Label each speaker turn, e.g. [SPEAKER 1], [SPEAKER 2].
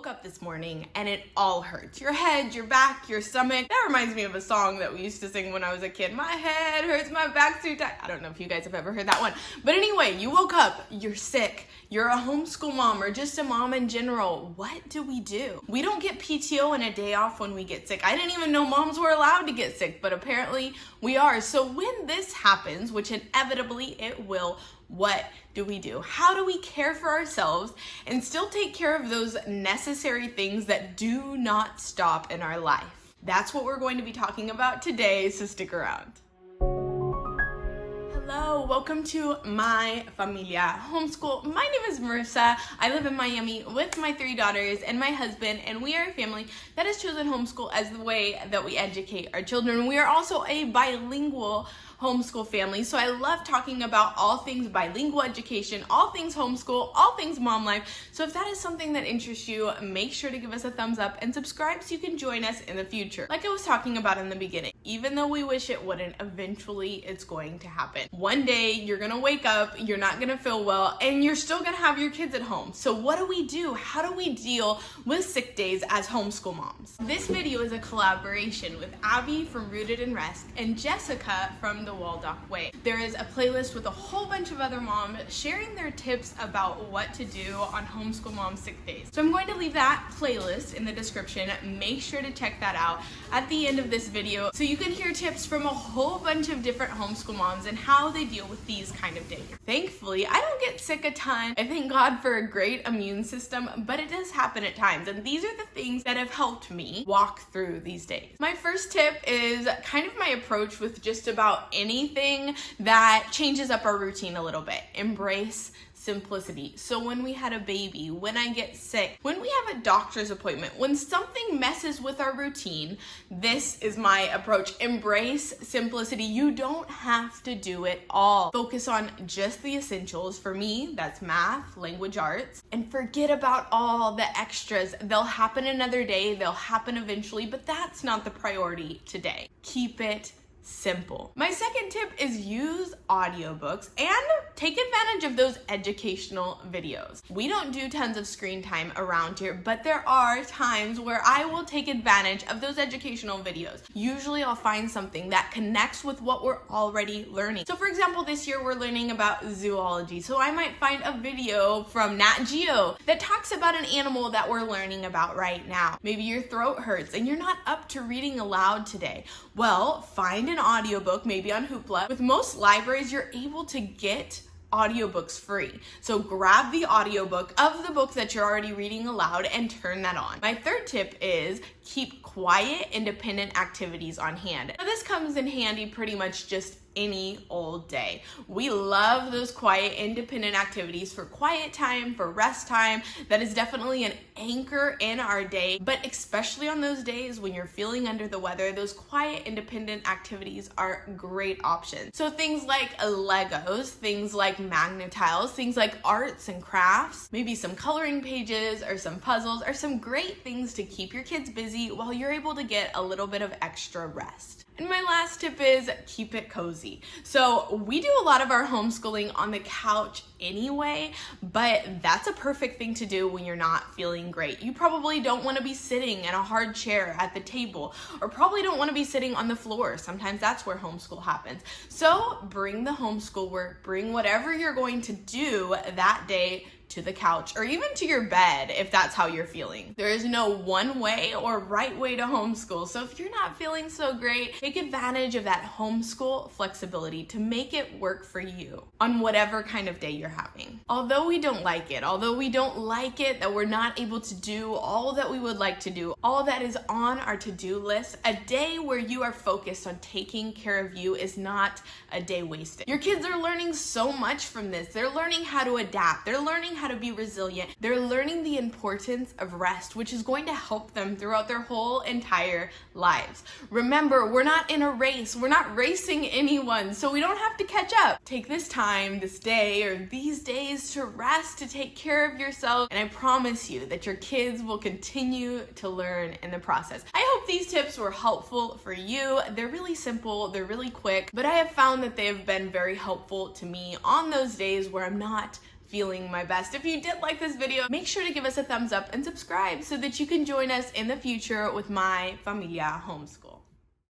[SPEAKER 1] woke up this morning and it all hurts. Your head, your back, your stomach. That reminds me of a song that we used to sing when I was a kid. My head hurts, my back's too tight. I don't know if you guys have ever heard that one. But anyway, you woke up, you're sick, you're a homeschool mom or just a mom in general. What do? We don't get PTO and a day off when we get sick. I didn't even know moms were allowed to get sick, but apparently we are. So when this happens, which inevitably it will, what do? How do we care for ourselves and still take care of those necessary things that do not stop in our life? That's what we're going to be talking about today, so stick around. Hello, welcome to my familia homeschool. My name is Marissa. I live in Miami with my 3 daughters and my husband, and we are a family that has chosen homeschool as the way that we educate our children. We are also a bilingual homeschool family, so I love talking about all things bilingual education, all things homeschool, all things mom life. So if that is something that interests you, make sure to give us a thumbs up and subscribe so you can join us in the future. Like I was talking about in the beginning, even though we wish it wouldn't, eventually it's going to happen. One day you're gonna wake up, you're not gonna feel well, and you're still gonna have your kids at home. So what do? How do we deal with sick days as homeschool moms? This video is a collaboration with Abby from Rooted in Rest and Jessica from The Waldock Way. There is a playlist with a whole bunch of other moms sharing their tips about what to do on homeschool mom sick days. So I'm going to leave that playlist in the description. Make sure to check that out at the end of this video so you can hear tips from a whole bunch of different homeschool moms and how they deal with these kind of days. Thankfully, I don't get sick a ton. I thank God for a great immune system, but it does happen at times, and these are the things that have helped me walk through these days. My first tip is kind of my approach with just about anything that changes up our routine a little bit. Embrace simplicity. So when we had a baby, when I get sick, when we have a doctor's appointment, when something messes with our routine, this is my approach. Embrace simplicity. You don't have to do it all. Focus on just the essentials. For me, that's math, language arts, and forget about all the extras. They'll happen another day, they'll happen eventually, but that's not the priority today. Keep it simple. My second tip is use audiobooks and take advantage of those educational videos. We don't do tons of screen time around here, but there are times where I will take advantage of those educational videos. Usually I'll find something that connects with what we're already learning. So for example, this year we're learning about zoology. So I might find a video from Nat Geo that talks about an animal that we're learning about right now. Maybe your throat hurts and you're not up to reading aloud today. Well, find an audiobook, maybe on Hoopla. With most libraries, you're able to get audiobooks free. So grab the audiobook of the book that you're already reading aloud and turn that on. My third tip is keep quiet, independent activities on hand. Now, this comes in handy pretty much just any old day. We love those quiet, independent activities for quiet time, for rest time. That is definitely an anchor in our day, but especially on those days when you're feeling under the weather, those quiet, independent activities are great options. So things like Legos, things like Magnetiles, things like arts and crafts, maybe some coloring pages or some puzzles are some great things to keep your kids busy while you're able to get a little bit of extra rest. And my last tip is keep it cozy. So we do a lot of our homeschooling on the couch anyway, but that's a perfect thing to do when you're not feeling great. You probably don't want to be sitting in a hard chair at the table, or probably don't want to be sitting on the floor. Sometimes that's where homeschool happens. So bring the homeschool work, bring whatever you're going to do that day to the couch or even to your bed if that's how you're feeling. There is no one way or right way to homeschool. So if you're not feeling so great, take advantage of that homeschool flexibility to make it work for you on whatever kind of day you're having. Although we don't like it that we're not able to do all that we would like to do, all that is on our to-do list, a day where you are focused on taking care of you is not a day wasted. Your kids are learning so much from this. They're learning how to adapt. They're learning how to be resilient. They're learning the importance of rest, which is going to help them throughout their whole entire lives. Remember, we're not in a race. We're not racing anyone, so we don't have to catch up. Take this time, this day, or these days to rest, to take care of yourself, and I promise you that your kids will continue to learn in the process. I hope these tips were helpful for you. They're really simple, they're really quick, but I have found that they have been very helpful to me on those days where I'm not feeling my best. If you did like this video, make sure to give us a thumbs up and subscribe so that you can join us in the future with My Familia Homeschool.